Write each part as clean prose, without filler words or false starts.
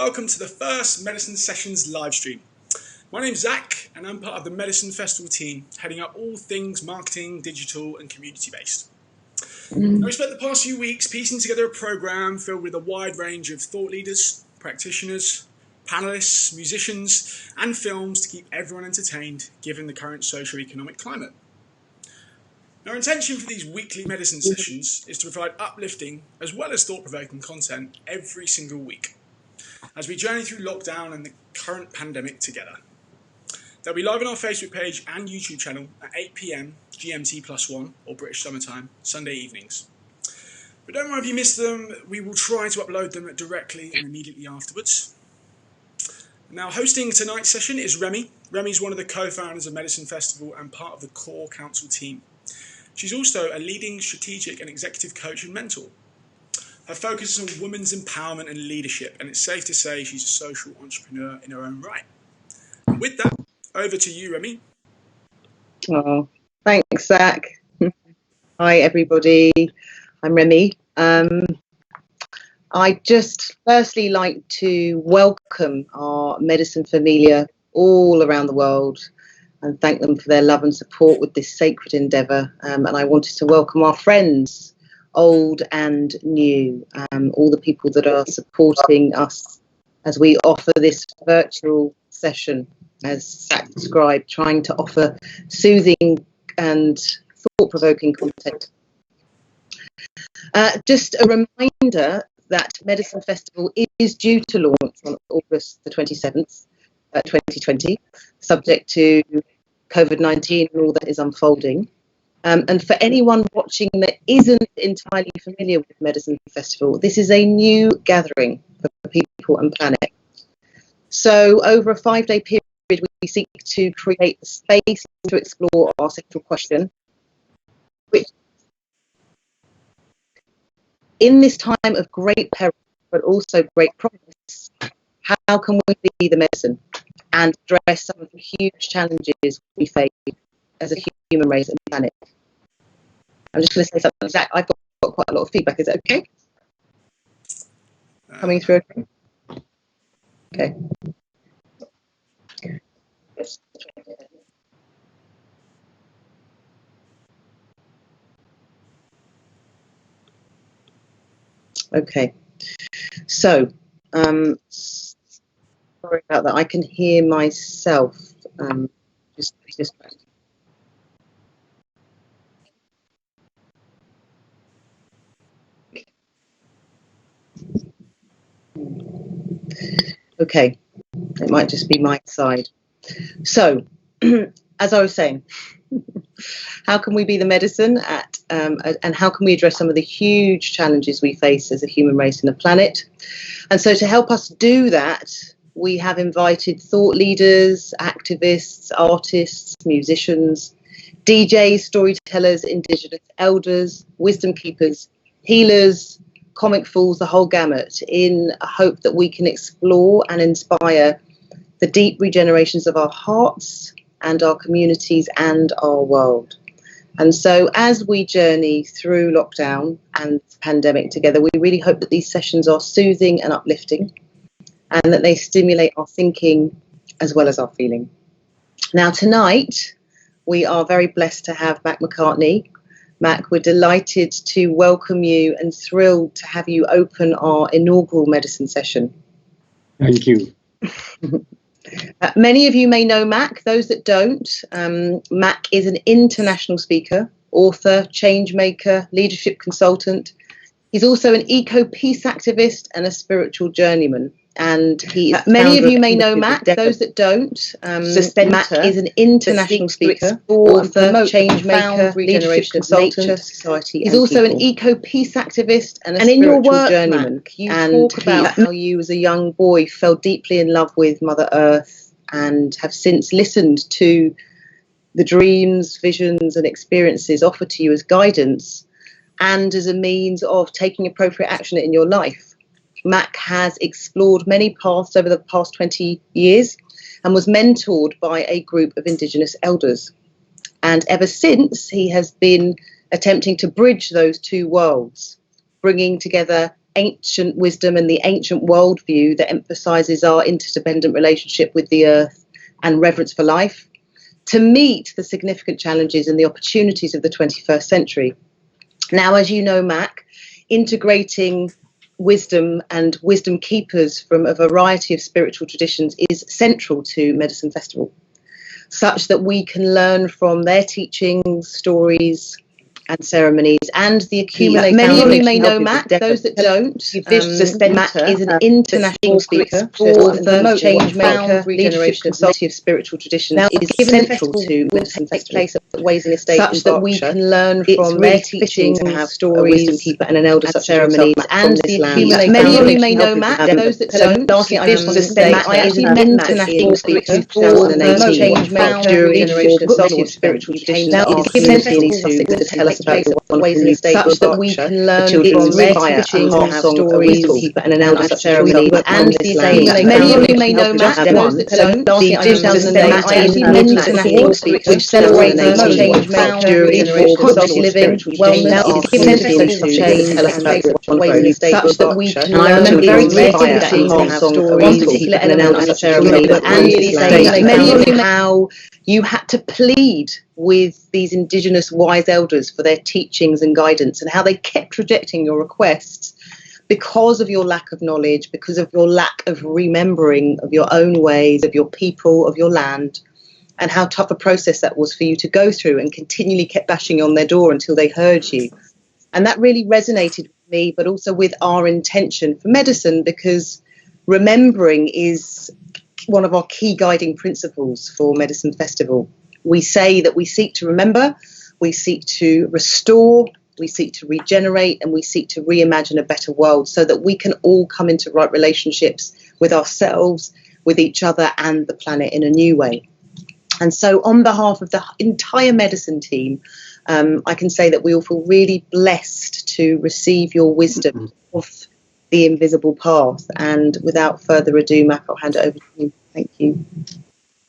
welcome to the first Medicine Sessions live stream. My name's Zach and I'm part of the Medicine Festival team, heading up all things marketing, digital and community based. We spent the past few weeks piecing together a programme filled with a wide range of thought leaders, practitioners, panellists, musicians and films to keep everyone entertained given the current socio-economic climate. Our intention for these weekly medicine sessions is to provide uplifting as well as thought-provoking content every single week as we journey through lockdown and the current pandemic together. They'll be live on our Facebook page and YouTube channel at 8 PM GMT+1 or British Summertime, Sunday evenings. But don't worry if you missed them, we will try to upload them directly and immediately afterwards. Now, hosting tonight's session is Remy. Remy's one of the co-founders of Medicine Festival and part of the core council team. She's also a leading strategic and executive coach and mentor. Her focus is on women's empowerment and leadership, and it's safe to say she's a social entrepreneur in her own right. And with that, over to you, Remy. Oh, thanks, Zach. Hi, everybody. I'm Remy. I'd just firstly like to welcome our medicine familia all around the world and thank them for their love and support with this sacred endeavour. And I wanted to welcome our friends, old and new, all the people that are supporting us as we offer this virtual session, as Zach described, trying to offer soothing and thought-provoking content. Just a reminder that Medicine Festival is due to launch on August the 27th, 2020, subject to COVID-19 and all that is unfolding. And for anyone watching that isn't entirely familiar with Medicine Festival, this is a new gathering for people and planet. So over a 5-day period, we seek to create a space to explore our central question, which in this time of great peril, but also great promise, how can we be the medicine and address some of the huge challenges we face as a human race and planet? I'm just going to say something, Zach. I've got quite a lot of feedback. Is it okay? Coming through okay? Okay. Okay. So, sorry about that. I can hear myself. Just. Okay, it might just be my side. So, as I was saying, how can we be the medicine and how can we address some of the huge challenges we face as a human race and a planet? And so to help us do that, we have invited thought leaders, activists, artists, musicians, DJs, storytellers, indigenous elders, wisdom keepers, healers, comic fools, the whole gamut, in a hope that we can explore and inspire the deep regenerations of our hearts and our communities and our world. And so as we journey through lockdown and pandemic together, we really hope that these sessions are soothing and uplifting and that they stimulate our thinking as well as our feeling. Now tonight, we are very blessed to have Mac McCartney. Mac, we're delighted to welcome you and thrilled to have you open our inaugural medicine session. Thank you. Many of you may know Mac. Those that don't, Mac is an international speaker, author, change maker, leadership consultant. He's also an eco-peace activist and a spiritual journeyman. And many of you may know Mac. Those that don't, Mac is an international speaker, author, change maker, leadership consultant. Society. He's also an eco-peace activist and a spiritual journeyman. You talk about how you, as a young boy, fell deeply in love with Mother Earth and have since listened to the dreams, visions, and experiences offered to you as guidance and as a means of taking appropriate action in your life. Mac has explored many paths over the past 20 years and was mentored by a group of indigenous elders. And ever since, he has been attempting to bridge those two worlds, bringing together ancient wisdom and the ancient worldview that emphasizes our interdependent relationship with the earth and reverence for life, to meet the significant challenges and the opportunities of the 21st century. Now, as you know, Mac, integrating wisdom and wisdom keepers from a variety of spiritual traditions is central to Medicine Festival, such that we can learn from their teachings, stories and ceremonies, and the accumulated. Many of you may know Mac. Those that don't, Mac is an international speaker, author, change maker, regeneration, consultative spiritual traditions. Now, is central to Medicine Festival, place at Ways in Estate, such that we can learn from their teachings, have stories, wisdom keeper and an elder such ceremonies, and the accumulated. Many of you may know Mac. Those that don't, Mac is an international speaker, author, change maker, regeneration, consultative spiritual traditions. Now, it is central to tell us about the ways in the state such that we can learn from their teachings, have stories, and an elder such ceremony, and the many of you may know Mac. Those that don't, the 2008 is an international speaker which celebrates change making, positive living, wellness. It is central to tell us about the ways in the state such that we can learn from their teachings, have stories, one particular and an elder such ceremony, and many of you how you had to plead with these indigenous wise elders for their teachings and guidance, and how they kept rejecting your requests because of your lack of knowledge, because of your lack of remembering of your own ways, of your people, of your land, and how tough a process that was for you to go through, and continually kept bashing on their door until they heard you. And that really resonated with me, but also with our intention for medicine, because remembering is one of our key guiding principles for Medicine Festival. We say that we seek to remember, we seek to restore, we seek to regenerate, and we seek to reimagine a better world so that we can all come into right relationships with ourselves, with each other and the planet in a new way. And so on behalf of the entire medicine team, I can say that we all feel really blessed to receive your wisdom of the invisible path. And without further ado, Mac, I'll hand it over to you. Thank you.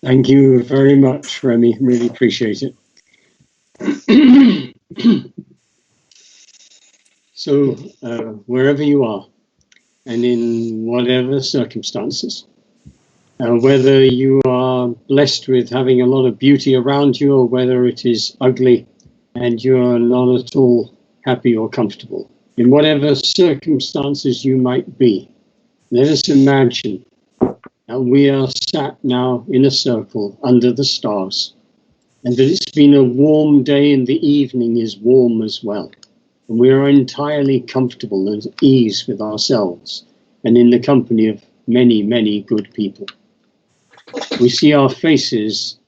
Thank you very much, Remy. Really appreciate it. So, wherever you are, and in whatever circumstances, whether you are blessed with having a lot of beauty around you, or whether it is ugly and you are not at all happy or comfortable, in whatever circumstances you might be, let us imagine that we are sat now in a circle under the stars, and that it's been a warm day and the evening is warm as well. And we are entirely comfortable and at ease with ourselves and in the company of many, many good people. We see our faces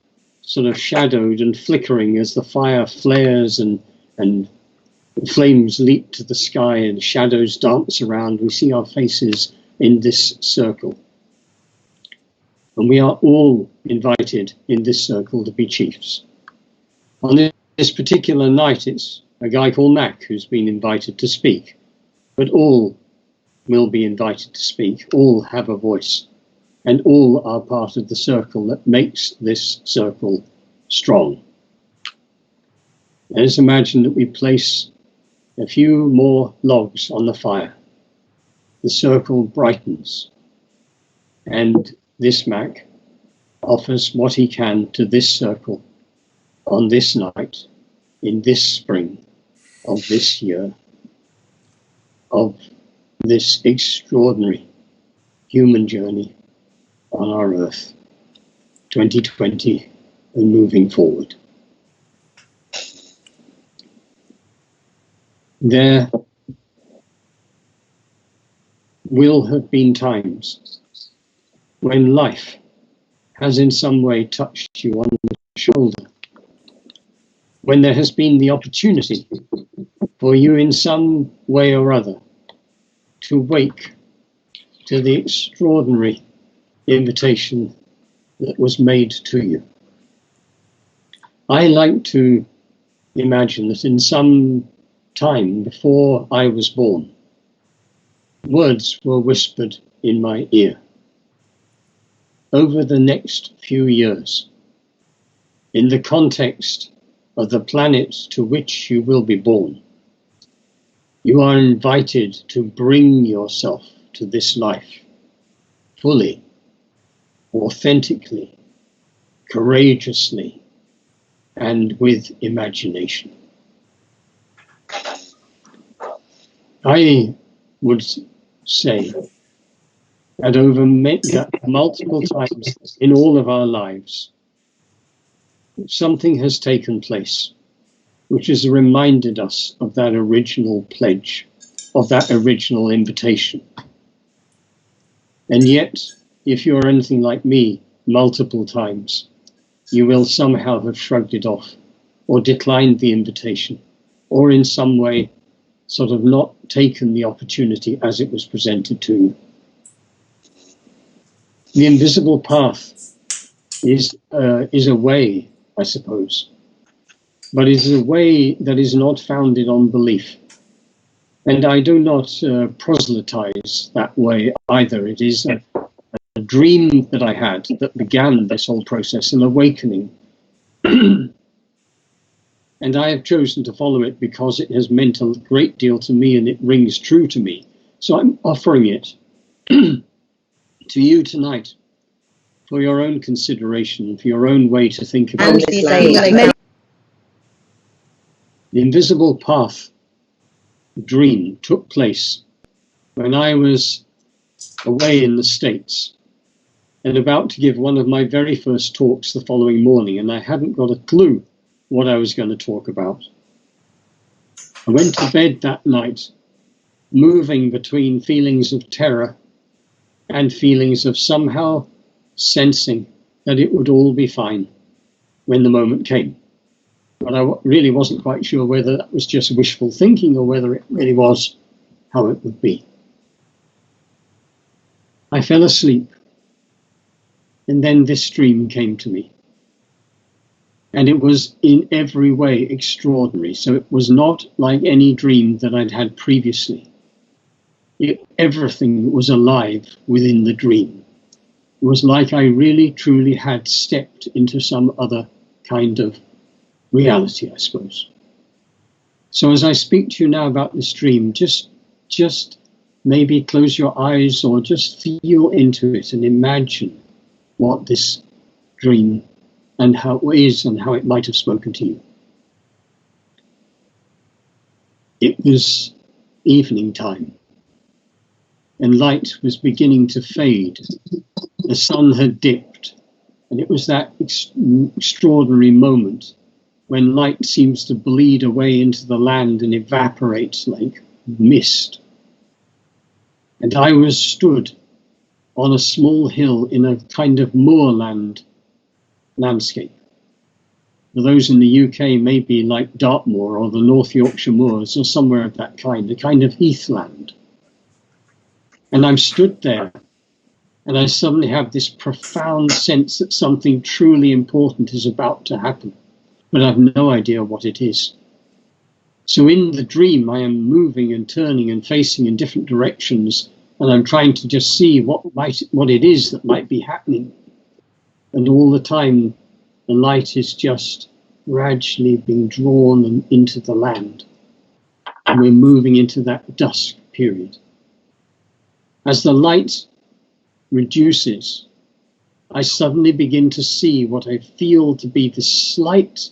sort of shadowed and flickering as the fire flares and flames leap to the sky and shadows dance around. We see our faces in this circle. And we are all invited in this circle to be chiefs. On this particular night, it's a guy called Mac who's been invited to speak. But all will be invited to speak. All have a voice. And all are part of the circle that makes this circle strong. Let's imagine that we place a few more logs on the fire. The circle brightens. And this Mac offers what he can to this circle on this night, in this spring of this year, of this extraordinary human journey on our earth, 2020 and moving forward. There will have been times when life has in some way touched you on the shoulder, when there has been the opportunity for you in some way or other to wake to the extraordinary invitation that was made to you. I like to imagine that in some time before I was born, words were whispered in my ear. Over the next few years, in the context of the planet to which you will be born, You are invited to bring yourself to this life fully, authentically, courageously, and with imagination. I would say that over multiple times in all of our lives, something has taken place which has reminded us of that original pledge, of that original invitation. And yet, if you're anything like me, multiple times, you will somehow have shrugged it off, or declined the invitation, or in some way sort of not taken the opportunity as it was presented to you. The invisible path is a way, I suppose, but it is a way that is not founded on belief. And I do not proselytize that way either. It is a dream that I had that began this whole process, an awakening. And I have chosen to follow it because it has meant a great deal to me and it rings true to me. So I'm offering it to you tonight for your own consideration, for your own way to think about it. The invisible path dream took place when I was away in the States and about to give one of my very first talks the following morning, and I hadn't got a clue what I was going to talk about. I went to bed that night, moving between feelings of terror and feelings of somehow sensing that it would all be fine when the moment came. But I really wasn't quite sure whether that was just wishful thinking or whether it really was how it would be. I fell asleep, and then this dream came to me. And it was in every way extraordinary. So it was not like any dream that I'd had previously. Everything was alive within the dream. It was like I really, truly had stepped into some other kind of reality, I suppose. So as I speak to you now about this dream, just maybe close your eyes or just feel into it and imagine what this dream and how it is and how it might have spoken to you. It was evening time, and light was beginning to fade. The sun had dipped, and it was that extraordinary moment when light seems to bleed away into the land and evaporates like mist. And I was stood on a small hill in a kind of moorland landscape. For those in the UK, maybe like Dartmoor or the North Yorkshire Moors or somewhere of that kind, a kind of heathland. And I'm stood there, and I suddenly have this profound sense that something truly important is about to happen, but I have no idea what it is. So in the dream, I am moving and turning and facing in different directions, and I'm trying to just see what it is that might be happening. And all the time, the light is just gradually being drawn into the land. And we're moving into that dusk period. As the light reduces, I suddenly begin to see what I feel to be this slight,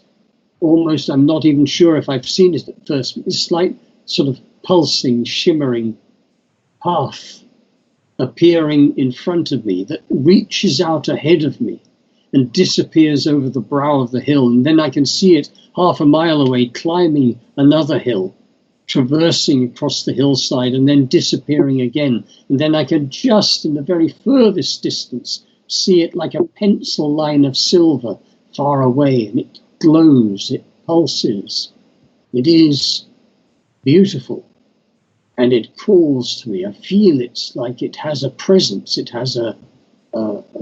almost, I'm not even sure if I've seen it at first, but this slight sort of pulsing, shimmering path appearing in front of me that reaches out ahead of me and disappears over the brow of the hill. And then I can see it half a mile away, climbing another hill, traversing across the hillside and then disappearing again. And then I can just in the very furthest distance see it like a pencil line of silver far away, and it glows, it pulses. It is beautiful. And it calls to me. I feel it's like it has a presence. It has a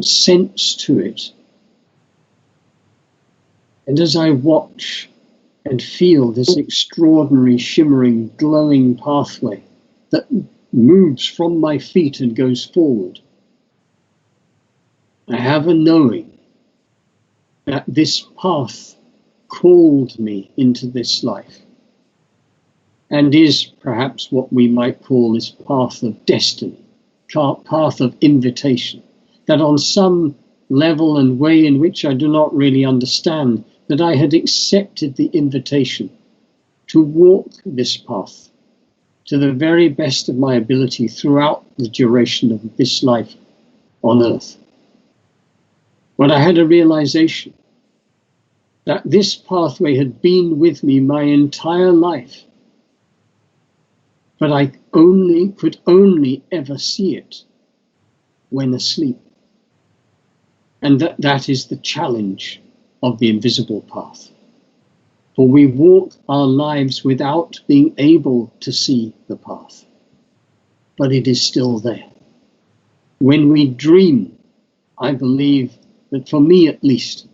sense to it. And as I watch and feel this extraordinary, shimmering, glowing pathway that moves from my feet and goes forward, I have a knowing that this path called me into this life. and is perhaps what we might call this path of destiny, path of invitation, that on some level and way in which I do not really understand, that I had accepted the invitation to walk this path to the very best of my ability throughout the duration of this life on earth. But I had a realization that this pathway had been with me my entire life, but I could only ever see it when asleep. And that is the challenge of the invisible path. For we walk our lives without being able to see the path, but it is still there. When we dream, I believe that for me at least,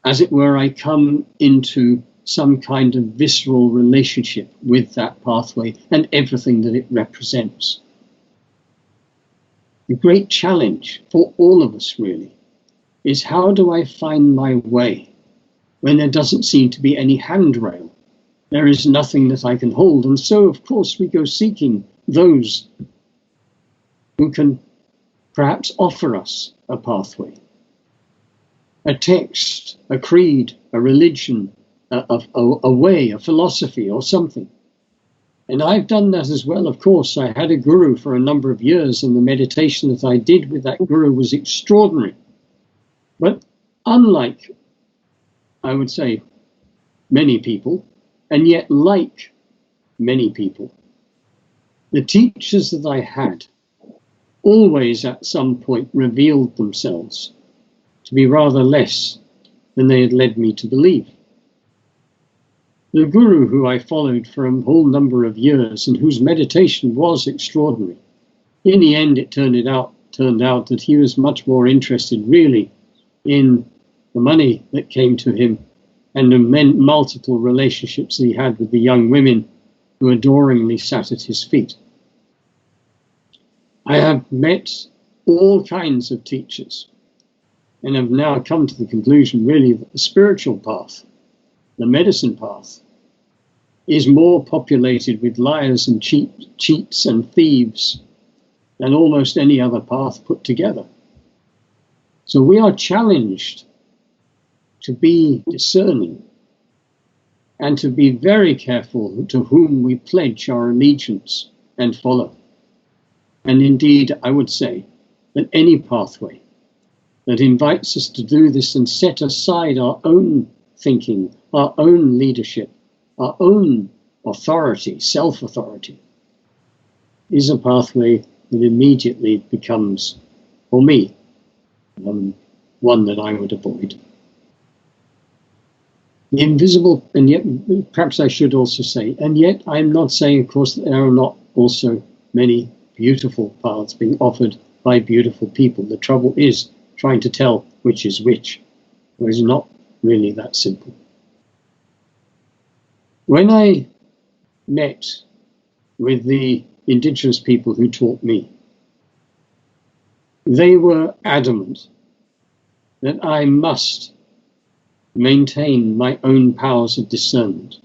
as it were, I come into some kind of visceral relationship with that pathway and everything that it represents. The great challenge for all of us really is, how do I find my way when there doesn't seem to be any handrail? There is nothing that I can hold. And so, of course, we go seeking those who can perhaps offer us a pathway, a text, a creed, a religion, a way, a philosophy or something. And I've done that as well, of course. I had a guru for a number of years, and the meditation that I did with that guru was extraordinary. But unlike, I would say, many people, and yet like many people, the teachers that I had always at some point revealed themselves to be rather less than they had led me to believe. The guru who I followed for a whole number of years and whose meditation was extraordinary, in the end it turned out that he was much more interested really in the money that came to him and the multiple relationships that he had with the young women who adoringly sat at his feet. I have met all kinds of teachers and have now come to the conclusion really that the spiritual path, the medicine path, is more populated with liars and cheats and thieves than almost any other path put together. So we are challenged to be discerning and to be very careful to whom we pledge our allegiance and follow. And indeed, I would say that any pathway that invites us to do this and set aside our own thinking, our own leadership, our own authority, self-authority, is a pathway that immediately becomes, for me, one that I would avoid. The invisible, and yet, perhaps I should also say, and yet I'm not saying, of course, that there are not also many beautiful paths being offered by beautiful people. The trouble is trying to tell which is which, where it's not really that simple. When I met with the indigenous people who taught me, they were adamant that I must maintain my own powers of discernment,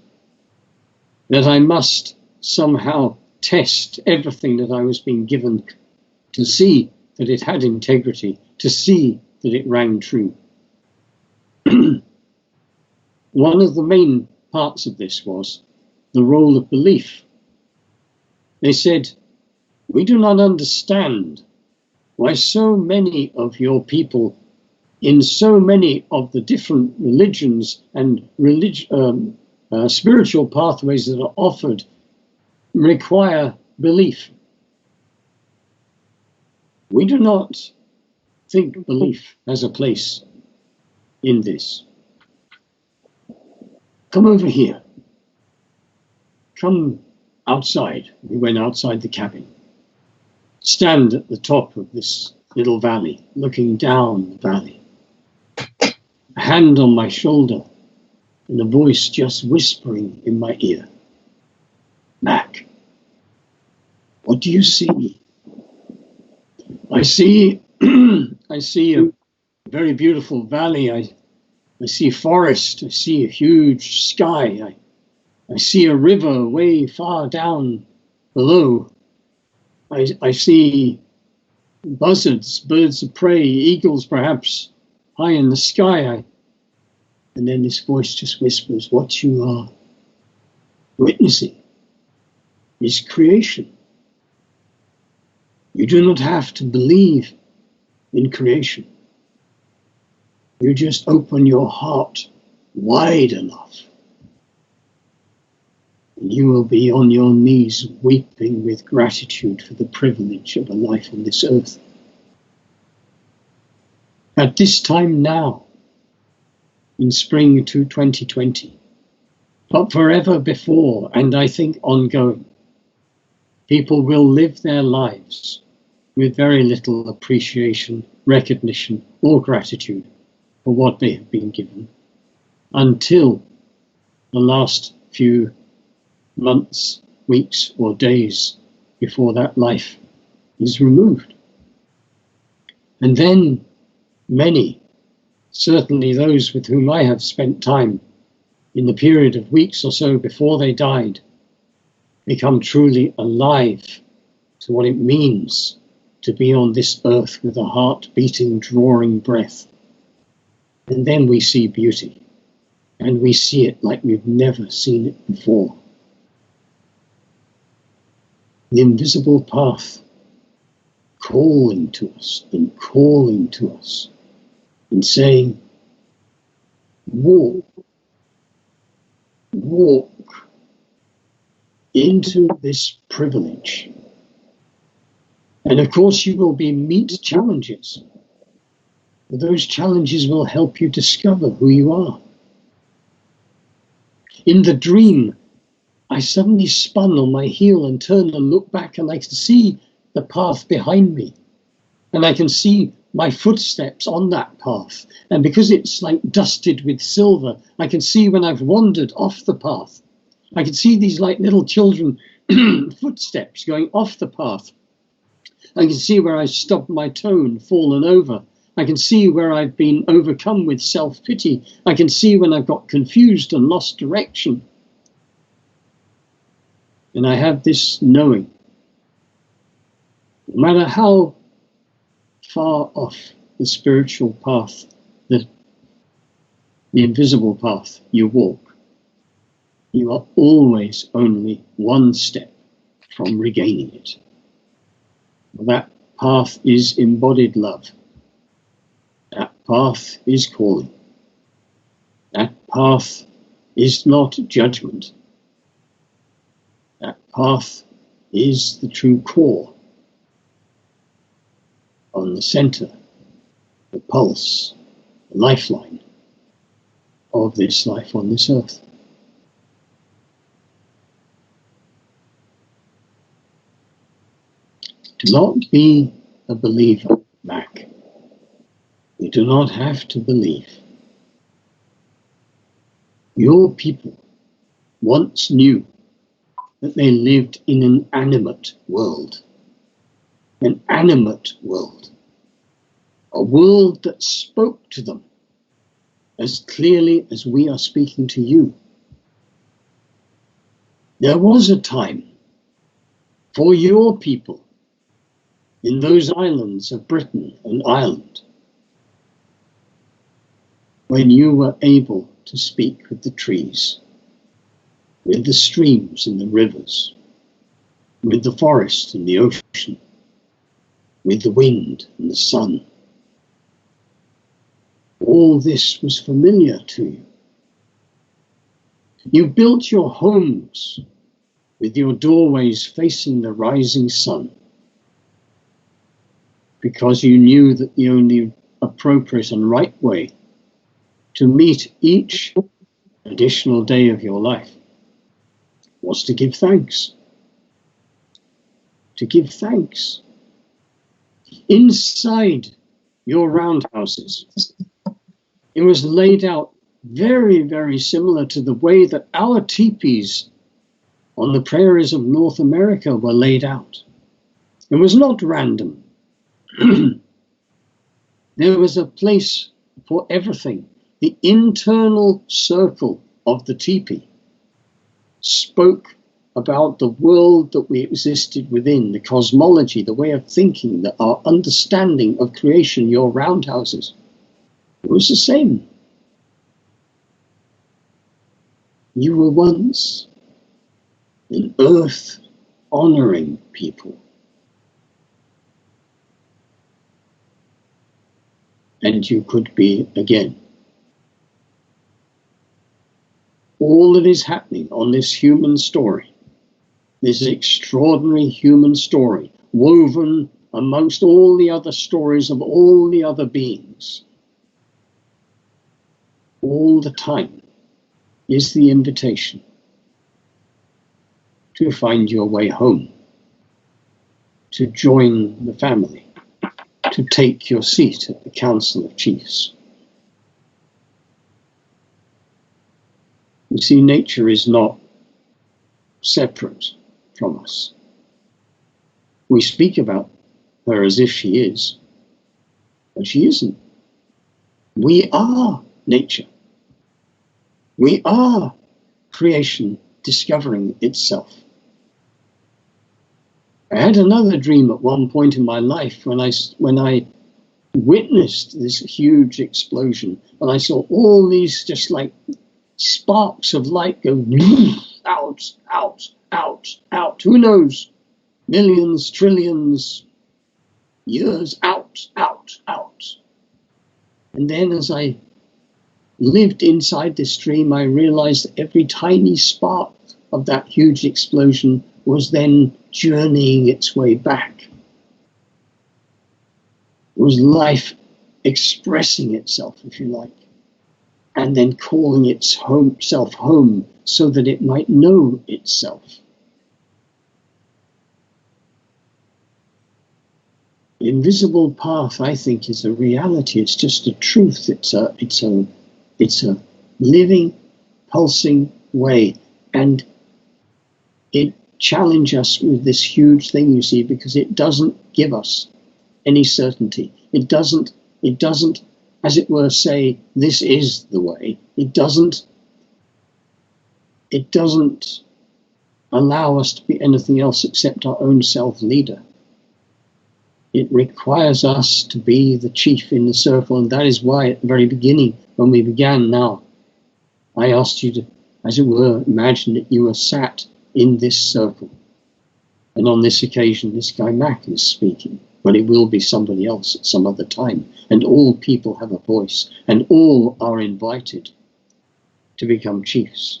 that I must somehow test everything that I was being given to see that it had integrity, to see that it rang true. One of the main parts of this was the role of belief. They said, we do not understand why so many of your people in so many of the different religions and spiritual pathways that are offered require belief. We do not think belief has a place in this. Come over here. Come outside. We went outside the cabin. Stand at the top of this little valley, looking down the valley. A hand on my shoulder and a voice just whispering in my ear. Mac, what do you see? I see a very beautiful valley. I see forest. I see a huge sky. I see a river way far down below. I see buzzards, birds of prey, eagles perhaps, high in the sky. And then this voice just whispers, what you are witnessing is creation. You do not have to believe in creation. You just open your heart wide enough, and you will be on your knees weeping with gratitude for the privilege of a life on this earth. At this time now, in spring 2020, but forever before, and I think ongoing, people will live their lives with very little appreciation, recognition, or gratitude for what they have been given, until the last few months, weeks, or days before that life is removed. And then many, certainly those with whom I have spent time in the period of weeks or so before they died, become truly alive to what it means to be on this earth with a heart beating, drawing breath. And then we see beauty, and we see it like we've never seen it before. The invisible path calling to us and calling to us and saying, walk into this privilege. And of course you will meet challenges. But those challenges will help you discover who you are. In the dream, I suddenly spun on my heel and turned and looked back, and I can see the path behind me. And I can see my footsteps on that path. And because it's like dusted with silver, I can see when I've wandered off the path. I can see these like little children footsteps going off the path. I can see where I've stubbed my toe and fallen over. I can see where I've been overcome with self-pity. I can see when I've got confused and lost direction. And I have this knowing, no matter how far off the spiritual path, the invisible path you walk, you are always only one step from regaining it. That path is embodied love. That path is calling. That path is not judgment. That path is the true core, on the center, the pulse, the lifeline of this life on this earth. Do not be a believer, Mac. You do not have to believe. Your people once knew that they lived in an animate world. An animate world. A world that spoke to them as clearly as we are speaking to you. There was a time for your people in those islands of Britain and Ireland when you were able to speak with the trees, with the streams and the rivers, with the forest and the ocean, with the wind and the sun. All this was familiar to you. You built your homes with your doorways facing the rising sun because you knew that the only appropriate and right way to meet each additional day of your life was to give thanks. To give thanks. Inside your roundhouses, it was laid out very, very similar to the way that our teepees on the prairies of North America were laid out. It was not random. There was a place for everything. The internal circle of the teepee spoke about the world that we existed within, the cosmology, the way of thinking, our understanding of creation, your roundhouses, it was the same. You were once an earth-honoring people. And you could be again. All that is happening on this human story, this extraordinary human story, woven amongst all the other stories of all the other beings, all the time, is the invitation to find your way home, to join the family, to take your seat at the Council of Chiefs. You see, nature is not separate from us. We speak about her as if she is, but she isn't. We are nature. We are creation discovering itself. I had another dream at one point in my life when I witnessed this huge explosion, and I saw all these just like sparks of light go out, out, out, out. Who knows? Millions, trillions, years out, out, out. And then as I lived inside this dream, I realized that every tiny spark of that huge explosion was then journeying its way back. It was life expressing itself, if you like, and then calling itself home so that it might know itself. The invisible path, I think, is a reality. It's just a truth. It's a living, pulsing way, and it challenges us with this huge thing, you see, because it doesn't give us any certainty. It doesn't, as it were, say, this is the way. It doesn't allow us to be anything else except our own self-leader. It requires us to be the chief in the circle, and that is why at the very beginning, when we began now, I asked you to, as it were, imagine that you were sat in this circle. And on this occasion, this guy Mac is speaking, but it will be somebody else at some other time. And all people have a voice, and all are invited to become chiefs.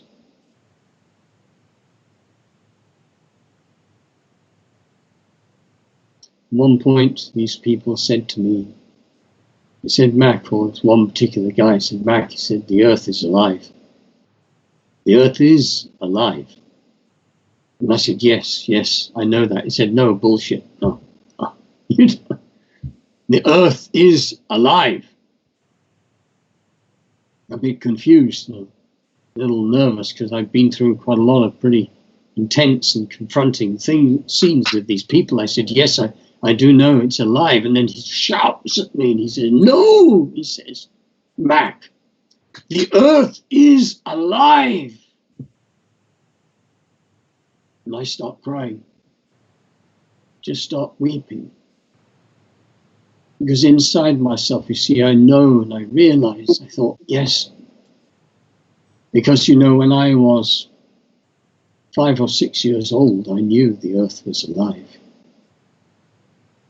At one point, these people said to me, he said, Mac, or it's one particular guy, said, Mac, he said, the earth is alive. The earth is alive. And I said, yes, I know that. He said, no, bullshit. No. The earth is alive. I'm a bit confused, a little nervous, because I've been through quite a lot of pretty intense and confronting scenes with these people. I said, yes, I do know it's alive. And then he shouts at me and he says, no, he says, Mac, the earth is alive. And I start crying, just start weeping. Because inside myself, you see, I know and I realize, I thought, yes. Because, you know, when I was 5 or 6 years old, I knew the earth was alive.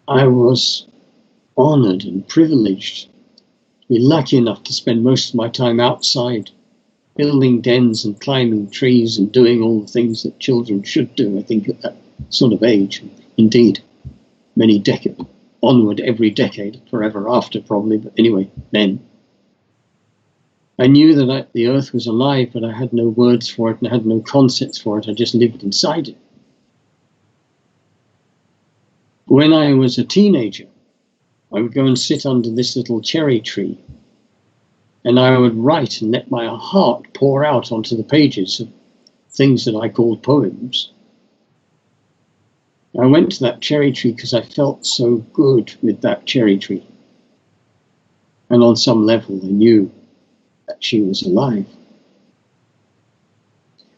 I was honored and privileged to be lucky enough to spend most of my time outside, building dens and climbing trees and doing all the things that children should do, I think, at that sort of age. Indeed, many decades, onward every decade, forever after probably, but anyway, then. I knew that the earth was alive, but I had no words for it and I had no concepts for it. I just lived inside it. When I was a teenager, I would go and sit under this little cherry tree, and I would write and let my heart pour out onto the pages of things that I called poems. I went to that cherry tree because I felt so good with that cherry tree. And on some level, I knew that she was alive.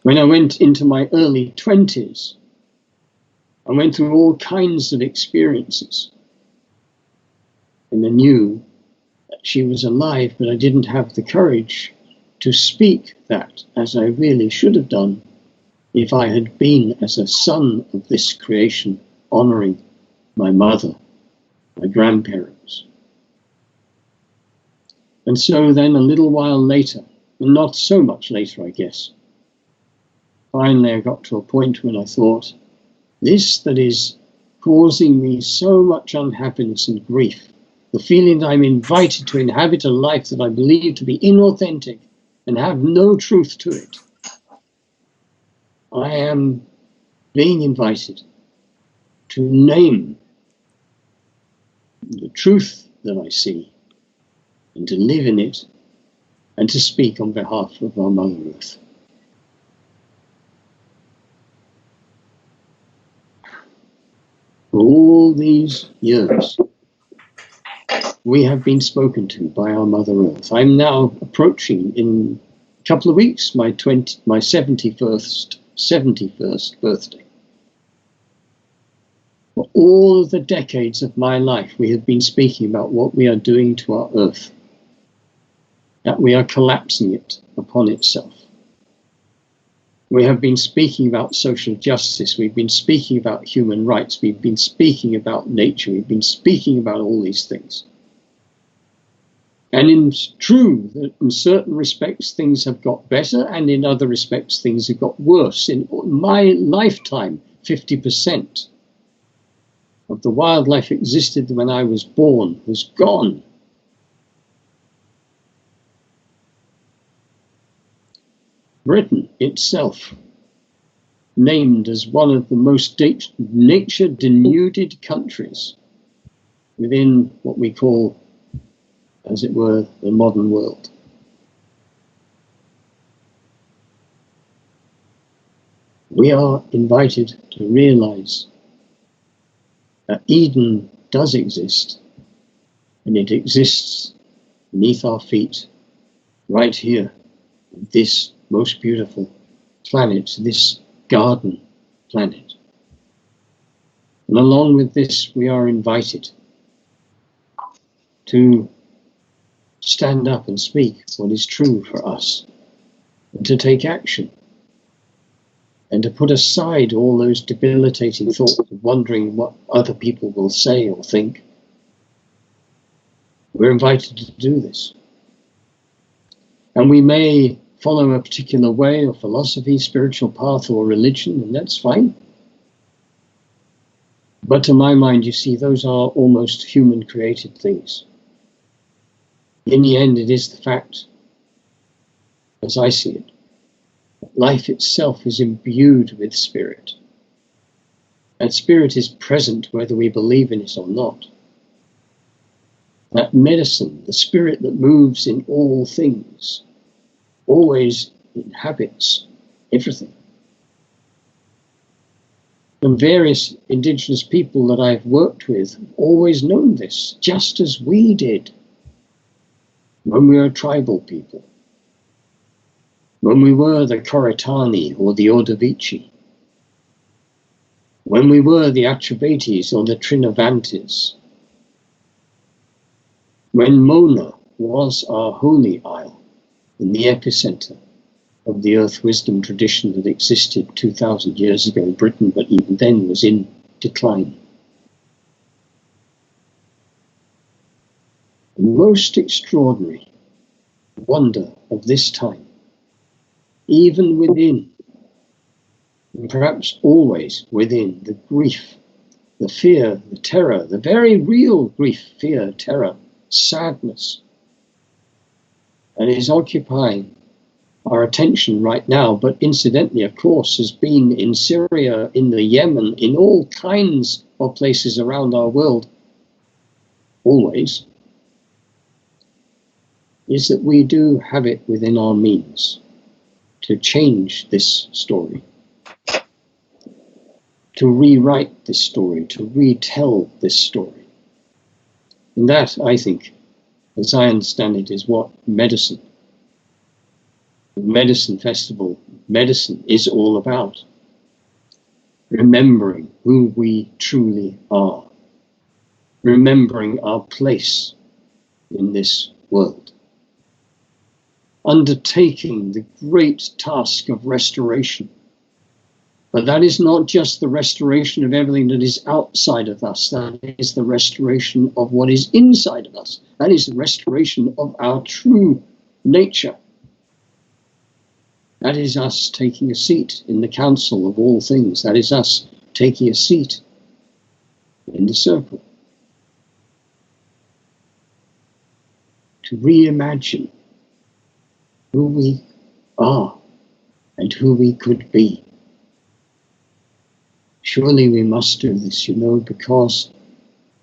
When I went into my early 20s, I went through all kinds of experiences. And I knew that she was alive, but I didn't have the courage to speak that as I really should have done if I had been as a son of this creation, honoring my mother, my grandparents. And so then a little while later, and not so much later, I guess, finally I got to a point when I thought, this that is causing me so much unhappiness and grief, the feeling that I'm invited to inhabit a life that I believe to be inauthentic and have no truth to it, I am being invited to name the truth that I see and to live in it and to speak on behalf of our Mother Earth. For all these years, we have been spoken to by our Mother Earth. I'm now approaching, in a couple of weeks, my 71st birthday. For all of the decades of my life, we have been speaking about what we are doing to our Earth, that we are collapsing it upon itself. We have been speaking about social justice, we've been speaking about human rights, we've been speaking about nature, we've been speaking about all these things. And it's true that in certain respects things have got better, and in other respects things have got worse. In my lifetime, 50% of the wildlife existed when I was born was gone. Britain itself, named as one of the most nature-denuded countries within what we call, as it were, the modern world. We are invited to realize that Eden does exist, and it exists beneath our feet, right here, this most beautiful planet, this garden planet. And along with this, we are invited to stand up and speak what is true for us, and to take action, and to put aside all those debilitating thoughts of wondering what other people will say or think. We're invited to do this. And we may follow a particular way or philosophy, spiritual path or religion, and that's fine. But to my mind, you see, those are almost human-created things. In the end, it is the fact, as I see it, that life itself is imbued with spirit. And spirit is present whether we believe in it or not. That medicine, the spirit that moves in all things, always inhabits everything. And various indigenous people that I've worked with have always known this, just as we did when we were tribal people, when we were the Koritani or the Ordovici, when we were the Achabates or the Trinavantes, when Mona was our holy isle, in the epicenter of the earth wisdom tradition that existed 2,000 years ago in Britain, but even then was in decline. The most extraordinary wonder of this time, even within, and perhaps always within, the grief, the fear, the terror, the very real grief, fear, terror, sadness, and is occupying our attention right now, but incidentally, of course, has been in Syria, in the Yemen, in all kinds of places around our world, always, is that we do have it within our means to change this story, to rewrite this story, to retell this story. And that, I think, as I understand it, is what the Medicine Festival medicine is all about. Remembering who we truly are. Remembering our place in this world. Undertaking the great task of restoration. But that is not just the restoration of everything that is outside of us. That is the restoration of what is inside of us. That is the restoration of our true nature. That is us taking a seat in the council of all things. That is us taking a seat in the circle. To reimagine who we are and who we could be. Surely we must do this, because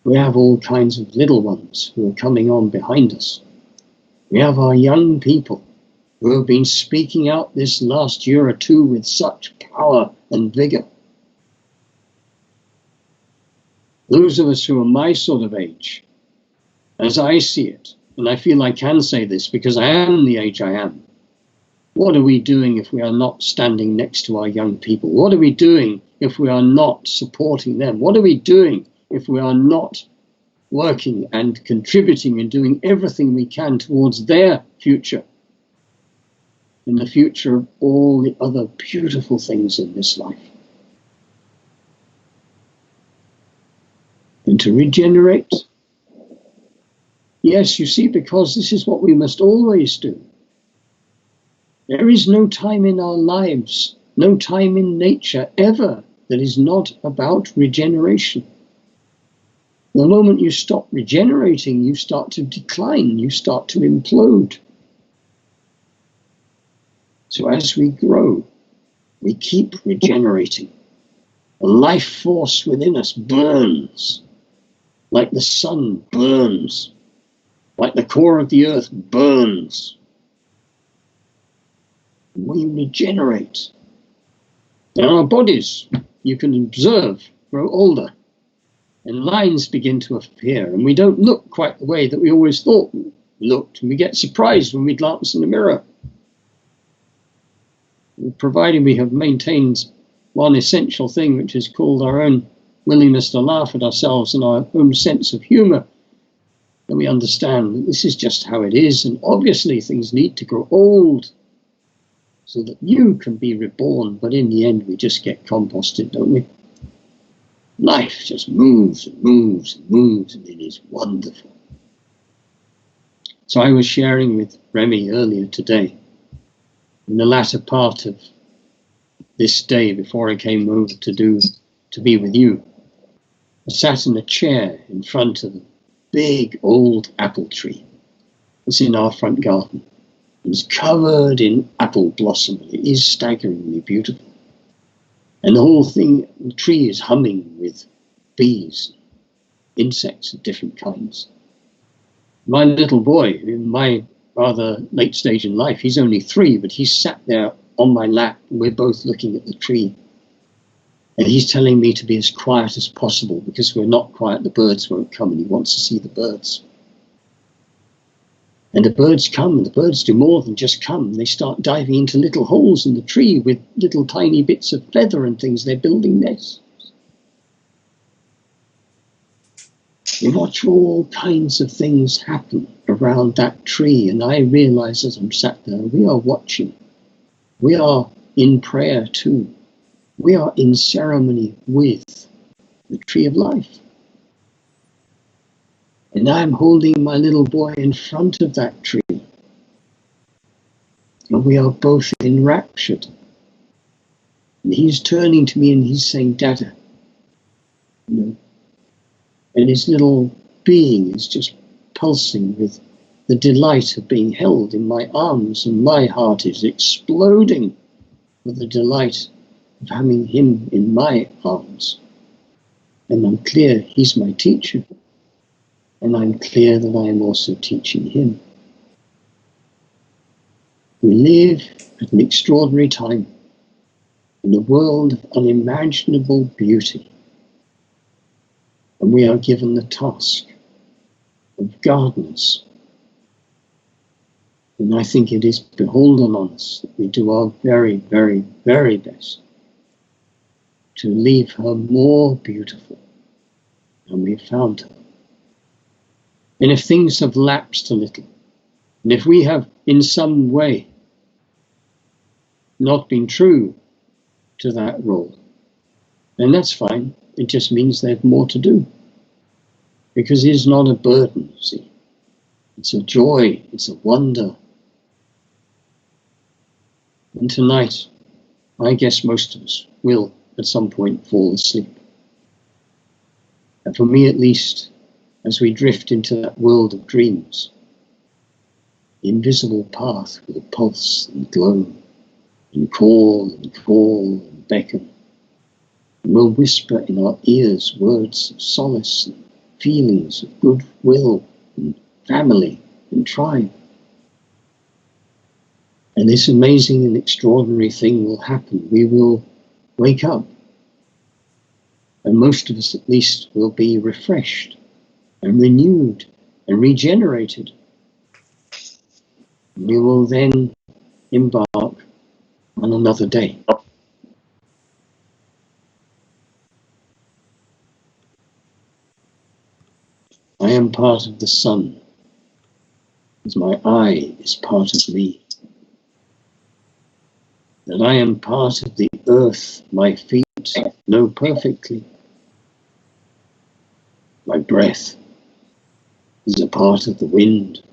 we have all kinds of little ones who are coming on behind us. We have our young people who have been speaking out this last year or two with such power and vigor. Those of us who are my sort of age, as I see it, and I feel I can say this because I am the age I am, what are we doing if we are not standing next to our young people? What are we doing if we are not supporting them? What are we doing if we are not working and contributing and doing everything we can towards their future and the future of all the other beautiful things in this life? And to regenerate? Yes, you see, because this is what we must always do. There is no time in our lives, no time in nature ever that is not about regeneration. The moment you stop regenerating, you start to decline, you start to implode. So as we grow, we keep regenerating. The life force within us burns, like the sun burns, like the core of the earth burns. We regenerate. And our bodies, you can observe, grow older. And lines begin to appear. And we don't look quite the way that we always thought we looked. And we get surprised when we glance in the mirror. Providing we have maintained one essential thing, which is called our own willingness to laugh at ourselves and our own sense of humor, then we understand that this is just how it is. And obviously things need to grow old so that you can be reborn. But in the end, we just get composted, don't we? Life just moves and moves and moves, and it is wonderful. So I was sharing with Remy earlier today, in the latter part of this day before I came over to be with you. I sat in a chair in front of a big old apple tree. It's in our front garden. It's covered in apple blossom. It is staggeringly beautiful. And the whole thing, the tree is humming with bees, insects of different kinds. My little boy, in my rather late stage in life, he's only 3, but he's sat there on my lap and we're both looking at the tree. And he's telling me to be as quiet as possible because if we're not quiet, the birds won't come, and he wants to see the birds. And the birds come, and the birds do more than just come. They start diving into little holes in the tree with little tiny bits of feather and things. They're building nests. You watch all kinds of things happen around that tree, and I realize as I'm sat there, we are watching. We are in prayer too. We are in ceremony with the tree of life. And I'm holding my little boy in front of that tree. And we are both enraptured. And he's turning to me and he's saying, Dada. And his little being is just pulsing with the delight of being held in my arms. And my heart is exploding with the delight of having him in my arms. And I'm clear he's my teacher. And I'm clear that I am also teaching him. We live at an extraordinary time in a world of unimaginable beauty. And we are given the task of gardeners. And I think it is beholden on us that we do our very, very, very best to leave her more beautiful than we found her. And if things have lapsed a little, and if we have in some way not been true to that role, then that's fine. It just means there's more to do. Because it is not a burden, you see. It's a joy, it's a wonder. And tonight, I guess most of us will at some point fall asleep. And for me at least, as we drift into that world of dreams, the invisible path will pulse and glow and call and beckon. And will whisper in our ears words of solace and feelings of goodwill and family and tribe. And this amazing and extraordinary thing will happen. We will wake up. And most of us at least will be refreshed and renewed and regenerated. We will then embark on another day. I am part of the sun, as my eye is part of me. That I am part of the earth my feet know perfectly. My breath is a part of the wind.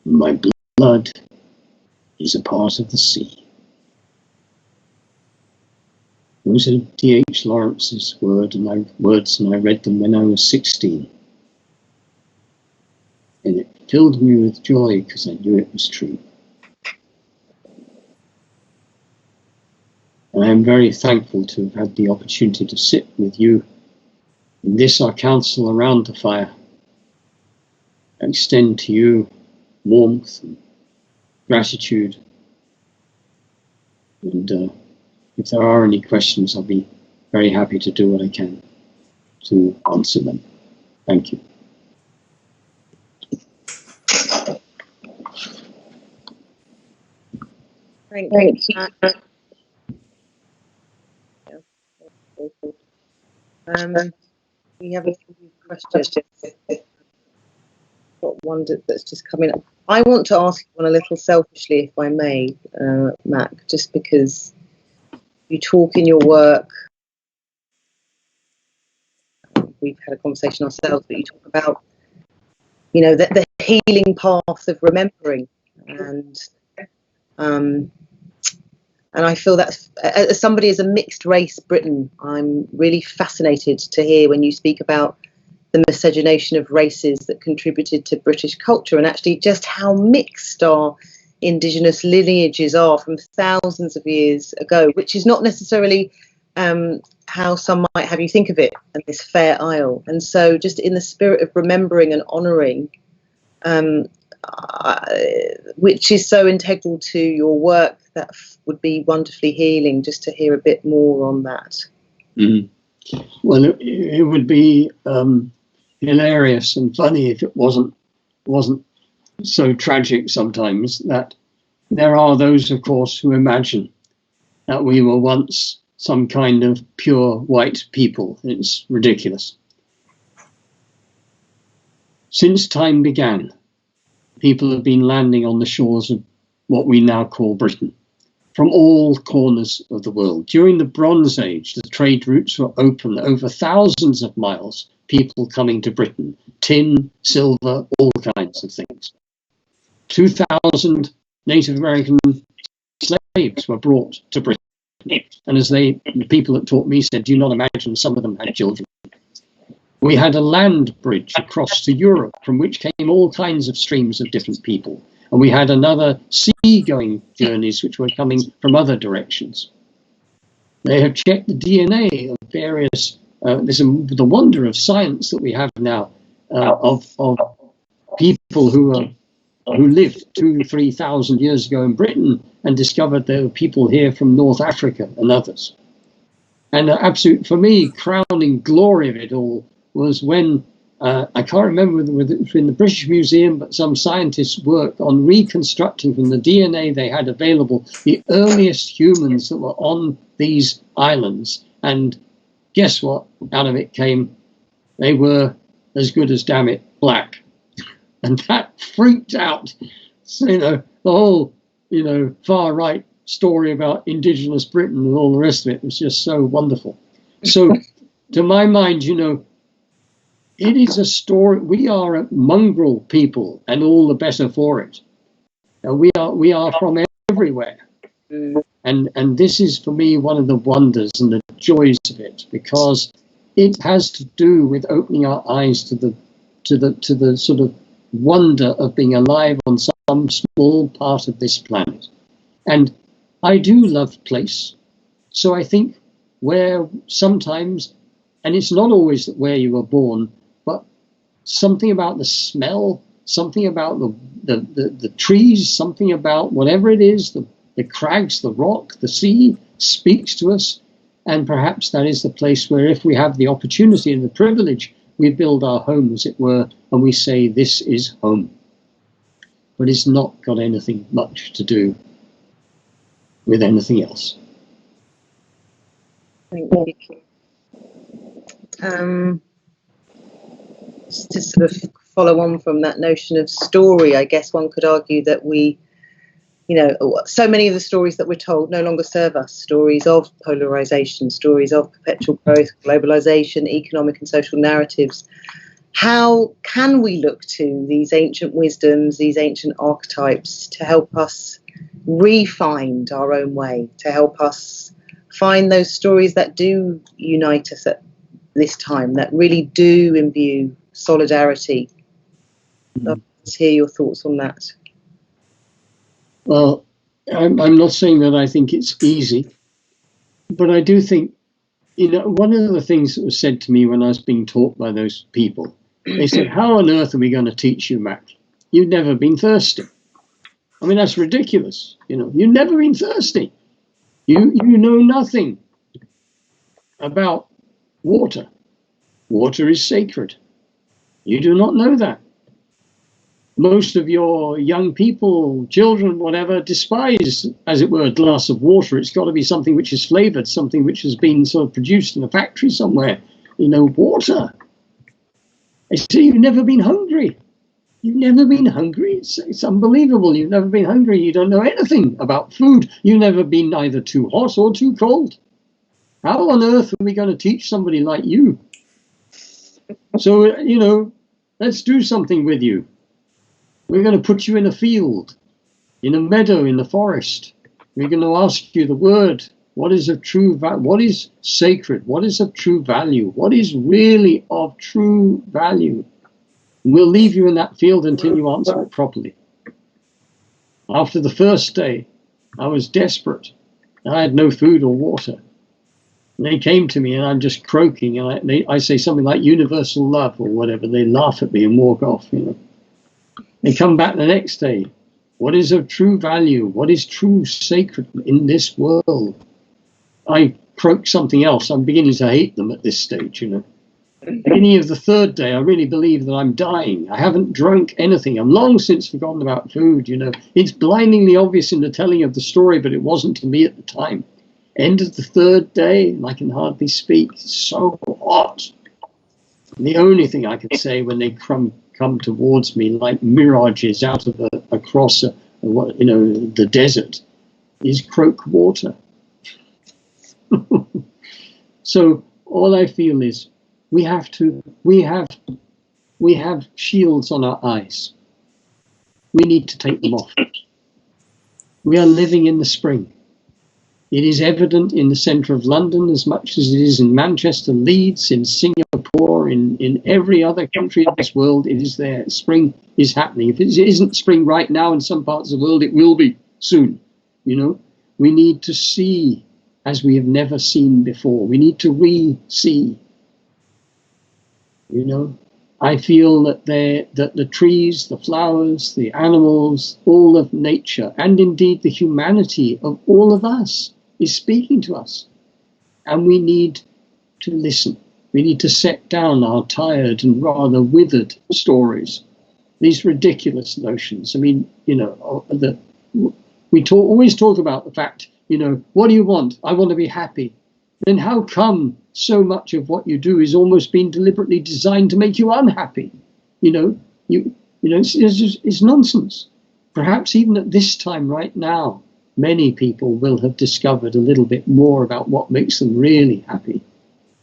My blood is a part of the sea. Those are D.H. Lawrence's words, and I read them when I was 16. And it filled me with joy because I knew it was true. And I am very thankful to have had the opportunity to sit with you in this, our council around the fire. I extend to you warmth and gratitude. And if there are any questions, I'll be very happy to do what I can to answer them. Thank you. Thank you. We have a few questions. Got one that's just coming up. I want to ask you one a little selfishly, if I may, Mac, just because you talk in your work. We've had a conversation ourselves, but you talk about, you know, the healing path of remembering, and I feel that as somebody as a mixed race Briton, I'm really fascinated to hear when you speak about the miscegenation of races that contributed to British culture, and actually just how mixed our indigenous lineages are from thousands of years ago, which is not necessarily how some might have you think of it in this fair isle. And so just in the spirit of remembering and honouring, which is so integral to your work, that would be wonderfully healing, just to hear a bit more on that. Mm-hmm. Well, it would be hilarious and funny if it wasn't so tragic sometimes that there are those, of course, who imagine that we were once some kind of pure white people. It's ridiculous. Since time began, people have been landing on the shores of what we now call Britain, from all corners of the world. During the Bronze Age, the trade routes were open over thousands of miles, people coming to Britain, tin, silver, all kinds of things. 2,000 Native American slaves were brought to Britain. And as the people that taught me said, do you not imagine some of them had children? We had a land bridge across to Europe from which came all kinds of streams of different people. And we had another sea-going journeys which were coming from other directions. They have checked the DNA of various, the wonder of science that we have now of people who lived 2,000-3,000 years ago in Britain and discovered there were people here from North Africa and others. And the absolute, for me, crowning glory of it all was when I can't remember whether it was in the British Museum, but some scientists worked on reconstructing from the DNA they had available the earliest humans that were on these islands. And guess what? Out of it came, they were as good as, damn it, black. And that freaked out, the whole, far right story about indigenous Britain and all the rest of it was just so wonderful. So to my mind, it is a story. We are a mongrel people, and all the better for it. We are from everywhere, and this is for me one of the wonders and the joys of it, because it has to do with opening our eyes to the sort of wonder of being alive on some small part of this planet. And I do love place, so I think where sometimes, and it's not always where you were born, but something about the smell, something about the trees, something about whatever it is, the crags, the rock, the sea speaks to us. And perhaps that is the place where, if we have the opportunity and the privilege, we build our home, as it were, and we say, this is home. But it's not got anything much to do with anything else. Thank you. Just to sort of follow on from that notion of story, I guess one could argue that we, so many of the stories that we're told no longer serve us. Stories of polarization, stories of perpetual growth, globalization, economic and social narratives. How can we look to these ancient wisdoms, these ancient archetypes, to help us re-find our own way, to help us find those stories that do unite us at this time, that really do imbue solidarity? I'd love to hear your thoughts on that. Well, I'm not saying that I think it's easy, but I do think, one of the things that was said to me when I was being taught by those people, they said, how on earth are we going to teach you, Mac? You've never been thirsty. I mean, that's ridiculous. You've never been thirsty. You know nothing about water. Water is sacred. You do not know that. Most of your young people, children, whatever, despise, as it were, a glass of water. It's got to be something which is flavored, something which has been sort of produced in a factory somewhere. Water. I say, you've never been hungry. You've never been hungry. It's unbelievable. You've never been hungry. You don't know anything about food. You've never been either too hot or too cold. How on earth are we going to teach somebody like you? So, let's do something with you. We're going to put you in a field, in a meadow, in the forest. We're going to ask you the word. What is of true value? What is sacred? What is of true value? What is really of true value? And we'll leave you in that field until you answer it properly. After the first day, I was desperate. I had no food or water. And they came to me, and I'm just croaking, and I say something like universal love or whatever. They laugh at me and walk off, They come back the next day. What is of true value? What is true sacred in this world? I croak something else. I'm beginning to hate them at this stage, Beginning of the third day, I really believe that I'm dying. I haven't drunk anything. I'm long since forgotten about food, It's blindingly obvious in the telling of the story, but it wasn't to me at the time. End of the third day, and I can hardly speak. It's so hot. And the only thing I can say when they come towards me like mirages out of across the desert is croak water. So all I feel is we have shields on our eyes. We need to take them off. We are living in the spring. It is evident in the centre of London as much as it is in Manchester, Leeds, in Singapore, in every other country of this world. It is there. Spring is happening. If it isn't spring right now in some parts of the world, it will be soon. We need to see as we have never seen before. We need to re-see. I feel that the trees, the flowers, the animals, all of nature, and indeed the humanity of all of us is speaking to us. And we need to listen. We need to set down our tired and rather withered stories, these ridiculous notions. I mean, we always talk about the fact, what do you want? I want to be happy. Then how come so much of what you do is almost being deliberately designed to make you unhappy? It's nonsense. Perhaps even at this time right now, many people will have discovered a little bit more about what makes them really happy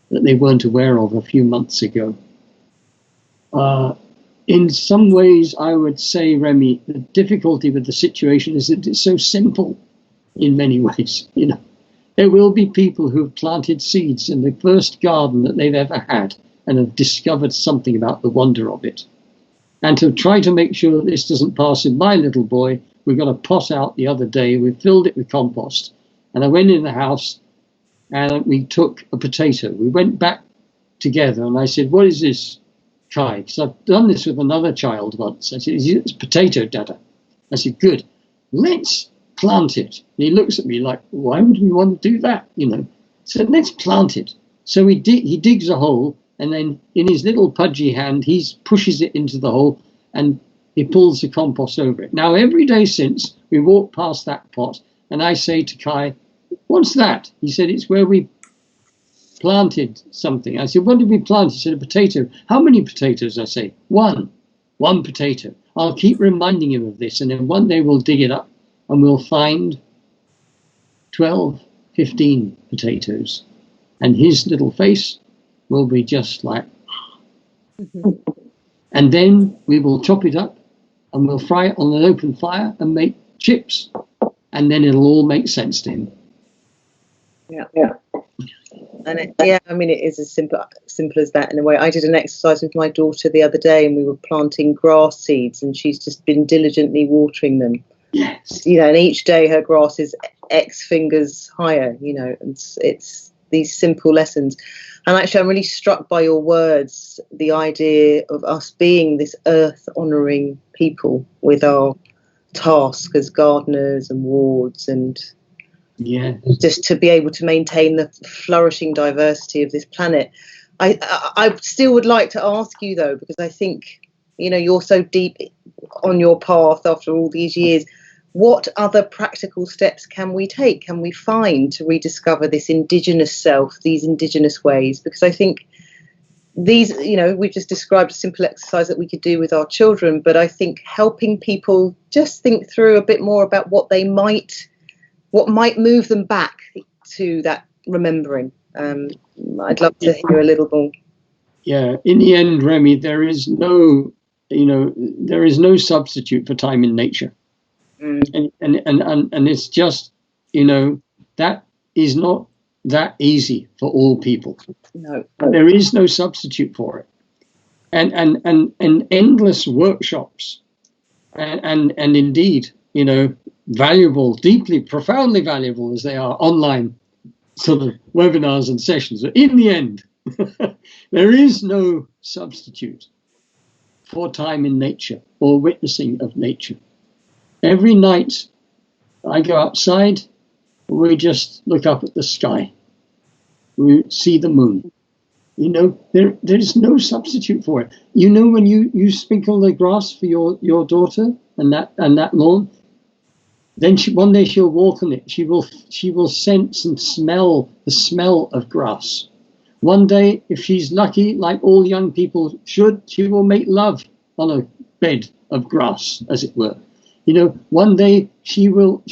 that they weren't aware of a few months ago. In some ways, I would say, Remy, the difficulty with the situation is that it's so simple in many ways. There will be people who have planted seeds in the first garden that they've ever had and have discovered something about the wonder of it. And to try to make sure that this doesn't pass in my little boy, we got a pot out the other day. We filled it with compost. And I went in the house and we took a potato. We went back together and I said, what is this, Kai? Because I've done this with another child once. I said, it's potato, Dada. I said, good. Let's plant it. And he looks at me like, why would we want to do that? So let's plant it. So he digs a hole, and then in his little pudgy hand, he pushes it into the hole and he pulls the compost over it. Now, every day since, we walk past that pot and I say to Kai, what's that? He said, it's where we planted something. I said, what did we plant? He said, a potato. How many potatoes? I say, one potato. I'll keep reminding him of this, and then one day we'll dig it up and we'll find 12, 15 potatoes. And his little face will be just like, and then we will chop it up and we'll fry it on an open fire and make chips. And then it'll all make sense to him. Yeah. And it is as simple as that in a way. I did an exercise with my daughter the other day and we were planting grass seeds and she's just been diligently watering them. Yes. And each day her grass is X fingers higher, and it's these simple lessons. And actually, I'm really struck by your words, the idea of us being this earth-honouring people with our task as gardeners and wards, and just to be able to maintain the flourishing diversity of this planet. I still would like to ask you, though, because I think, you're so deep on your path after all these years, what other practical steps can we take, can we find to rediscover this indigenous self, these indigenous ways? Because I think these, we've just described a simple exercise that we could do with our children, but I think helping people just think through a bit more about what might move them back to that remembering. I'd love to hear a little more. Yeah, in the end, Remy, there is no substitute for time in nature. And it's just, that is not that easy for all people. No. There is no substitute for it. And endless workshops and indeed, valuable, deeply, profoundly valuable as they are online sort of webinars and sessions. But in the end, there is no substitute for time in nature or witnessing of nature. Every night I go outside, we just look up at the sky. We see the moon. There's no substitute for it. When you sprinkle the grass for your daughter and that lawn, then one day she'll walk on it. She will sense and smell the smell of grass. One day, if she's lucky, like all young people should, she will make love on a bed of grass, as it were. One day she will,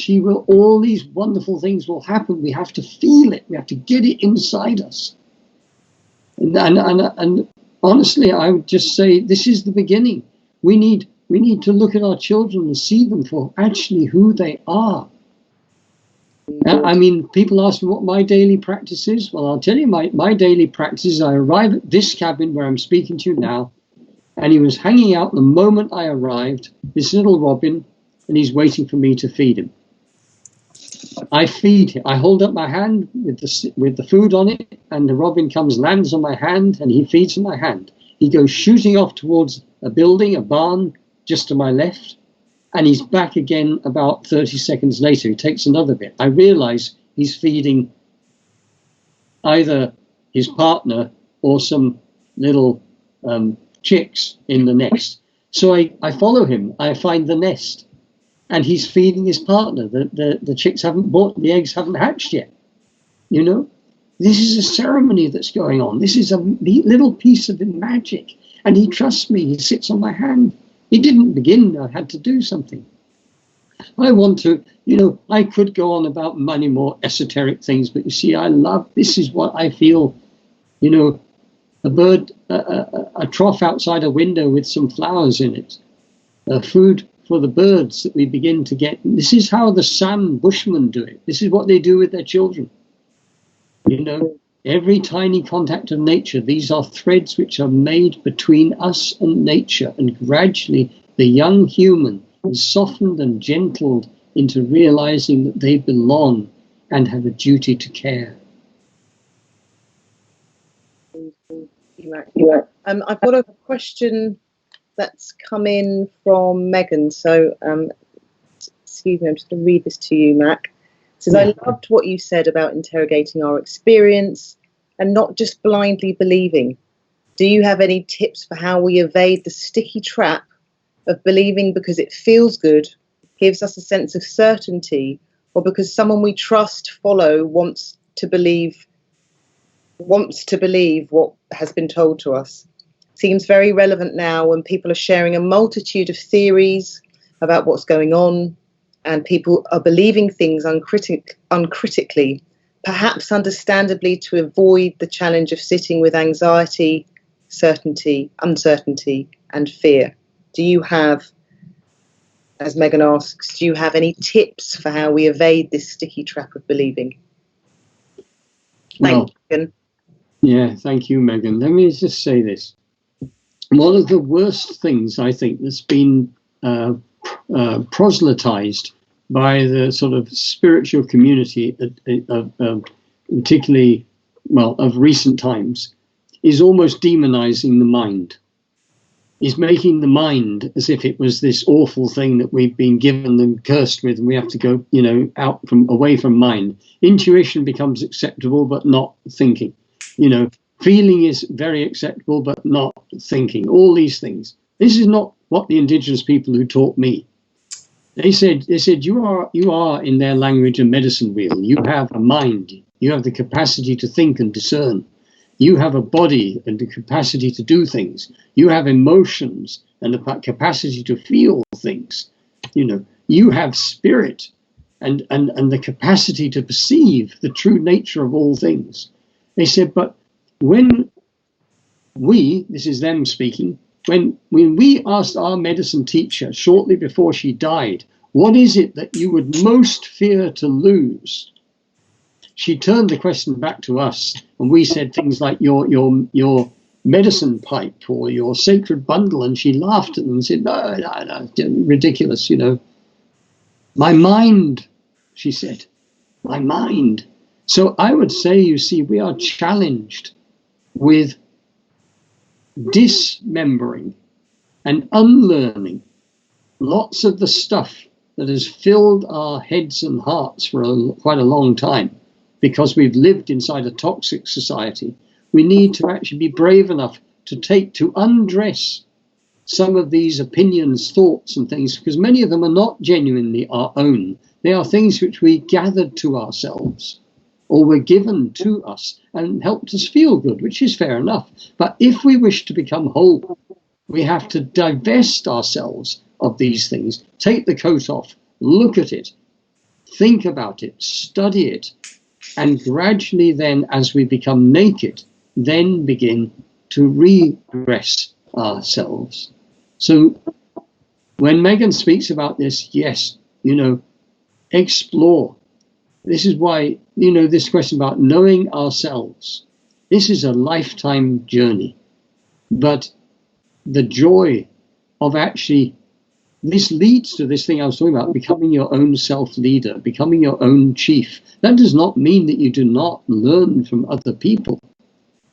all these wonderful things will happen. We have to feel it. We have to get it inside us. And honestly, I would just say this is the beginning. We need to look at our children and see them for actually who they are. People ask me what my daily practice is. Well, I'll tell you, my daily practice is I arrive at this cabin where I'm speaking to you now, and he was hanging out the moment I arrived, this little robin, and he's waiting for me to feed him. I feed him. I hold up my hand with the food on it, and the robin comes, lands on my hand, and he feeds in my hand. He goes shooting off towards a building, a barn, just to my left, and he's back again about 30 seconds later. He takes another bit. I realize he's feeding either his partner or some little chicks in the nest. So I follow him. I find the nest, and he's feeding his partner. The chicks haven't the eggs haven't hatched yet. You know, this is a ceremony that's going on. This is a little piece of magic, and he trusts me. He sits on my hand. He didn't begin. I had to do something. I want to, you know, I could go on about many more esoteric things, but you see, this is what I feel, you know, a bird, a trough outside a window with some flowers in it, food for the birds that we begin to get. This is how the San Bushmen do it. This is what they do with their children. You know, every tiny contact of nature, these are threads which are made between us and nature, and gradually the young human is softened and gentled into realizing that they belong and have a duty to care. I've got a question that's come in from Megan. So, excuse me, I'm just going to read this to you, Mac. It says, I loved what you said about interrogating our experience and not just blindly believing. Do you have any tips for how we evade the sticky trap of believing because it feels good, gives us a sense of certainty, or because someone we trust, follow, wants to believe what has been told to us? Seems very relevant now when people are sharing a multitude of theories about what's going on, and people are believing things uncritically, perhaps understandably, to avoid the challenge of sitting with anxiety, uncertainty, and fear. Do you have, as Megan asks, do you have any tips for how we evade this sticky trap of believing? Thank you, Megan. Yeah, thank you, Megan. Let me just say this. One of the worst things, I think, that's been proselytized by the sort of spiritual community, particularly, of recent times, is almost demonizing the mind. Is making the mind as if it was this awful thing that we've been given and cursed with, and we have to go, you know, away from mind. Intuition becomes acceptable, but not thinking. You know, feeling is very acceptable, but not thinking. All these things. This is not what the indigenous people who taught me. They said you are in their language a medicine wheel. You have a mind. You have the capacity to think and discern. You have a body and the capacity to do things. You have emotions and the capacity to feel things. You know, you have spirit and the capacity to perceive the true nature of all things. They said, but when this is them speaking, when we asked our medicine teacher shortly before she died, what is it that you would most fear to lose? She turned the question back to us, and we said things like your medicine pipe or your sacred bundle, and she laughed at them and said, no, ridiculous, you know. My mind, she said, my mind. So I would say, you see, we are challenged with dismembering and unlearning lots of the stuff that has filled our heads and hearts for quite a long time. Because we've lived inside a toxic society, we need to actually be brave enough to undress some of these opinions, thoughts and things, because many of them are not genuinely our own. They are things which we gathered to ourselves or were given to us and helped us feel good, which is fair enough. But if we wish to become whole, we have to divest ourselves of these things, take the coat off, look at it, think about it, study it, and gradually then, as we become naked, then begin to regress ourselves. So when Megan speaks about this, yes, you know, explore. This is why, you know, this question about knowing ourselves, this is a lifetime journey. But the joy of actually, this leads to this thing I was talking about, becoming your own self-leader, becoming your own chief. That does not mean that you do not learn from other people,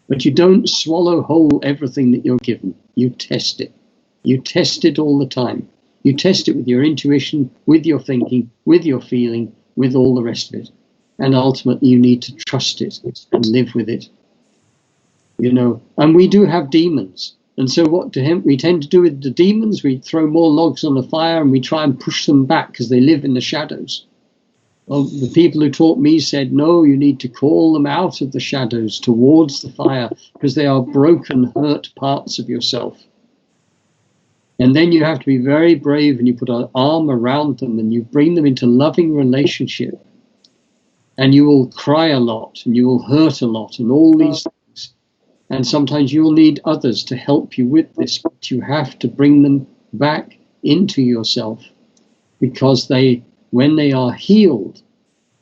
but you don't swallow whole everything that you're given. You test it. You test it all the time. You test it with your intuition, with your thinking, with your feeling, with all the rest of it. And ultimately, you need to trust it and live with it. you know, and we do have demons. And so what we tend to do with the demons, we throw more logs on the fire and we try and push them back because they live in the shadows. Well, the people who taught me said, no, you need to call them out of the shadows towards the fire because they are broken, hurt parts of yourself. And then you have to be very brave and you put an arm around them and you bring them into loving relationship. And you will cry a lot and you will hurt a lot and all these things. And sometimes you'll need others to help you with this, but you have to bring them back into yourself because when they are healed,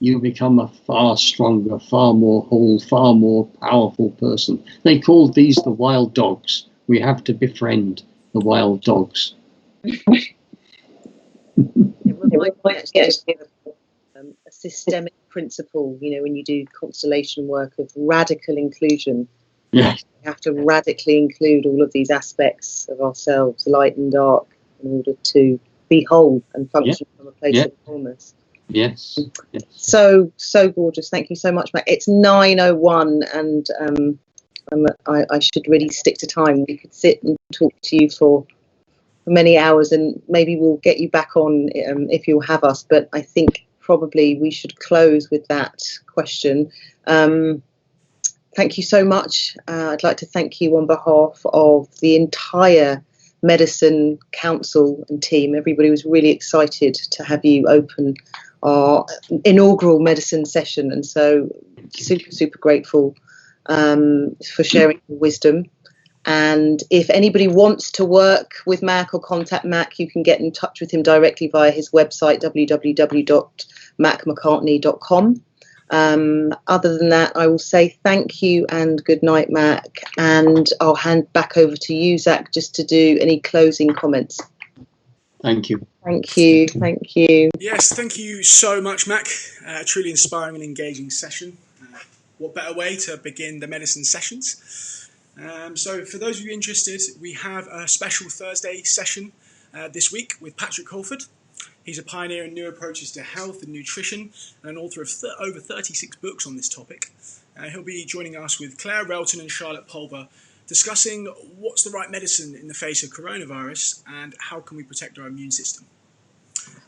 you become a far stronger, far more whole, far more powerful person. They called these the wild dogs. We have to befriend the wild dogs. It reminds me actually of a systemic principle, you know, when you do constellation work of radical inclusion. Yeah. We have to radically include all of these aspects of ourselves, light and dark, in order to be whole and function from a place of wholeness. Yes. So gorgeous. Thank you so much, Mac. It's 9:01 and I should really stick to time. We could sit and talk to you for many hours and maybe we'll get you back on if you'll have us. But I think probably we should close with that question. Thank you so much. I'd like to thank you on behalf of the entire Medicine Council and team. Everybody was really excited to have you open our inaugural medicine session, and so super grateful for sharing your wisdom. And if anybody wants to work with Mac or contact Mac, you can get in touch with him directly via his website, www.macmccartney.com. Other than that, I will say thank you and good night, Mac, and I'll hand back over to you, Zach, just to do any closing comments. Thank you. Thank you. Thank you. Yes, thank you so much, Mac. Truly inspiring and engaging session. What better way to begin the medicine sessions? So for those of you interested, we have a special Thursday session this week with Patrick Holford. He's a pioneer in new approaches to health and nutrition and an author of over 36 books on this topic. He'll be joining us with Claire Relton and Charlotte Pulver, discussing what's the right medicine in the face of coronavirus and how can we protect our immune system.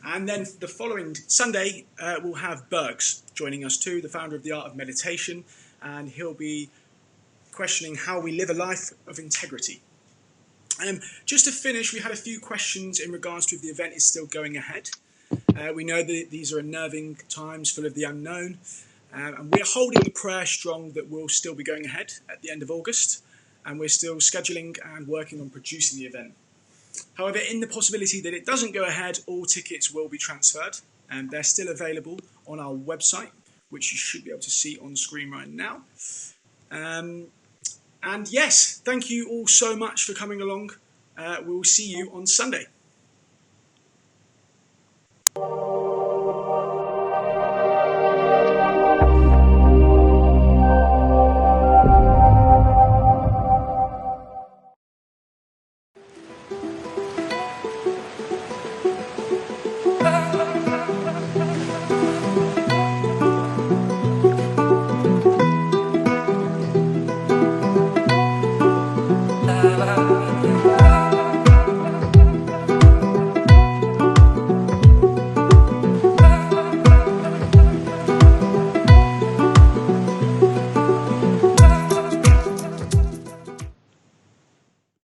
And then the following Sunday, we'll have Bergs joining us too, the founder of The Art of Meditation, and he'll be questioning how we live a life of integrity. Just to finish, we had a few questions in regards to if the event is still going ahead. We know that these are unnerving times full of the unknown, and we're holding the prayer strong that we'll still be going ahead at the end of August, and we're still scheduling and working on producing the event. However, in the possibility that it doesn't go ahead, all tickets will be transferred, and they're still available on our website, which you should be able to see on screen right now. And yes, thank you all so much for coming along. We'll see you on Sunday.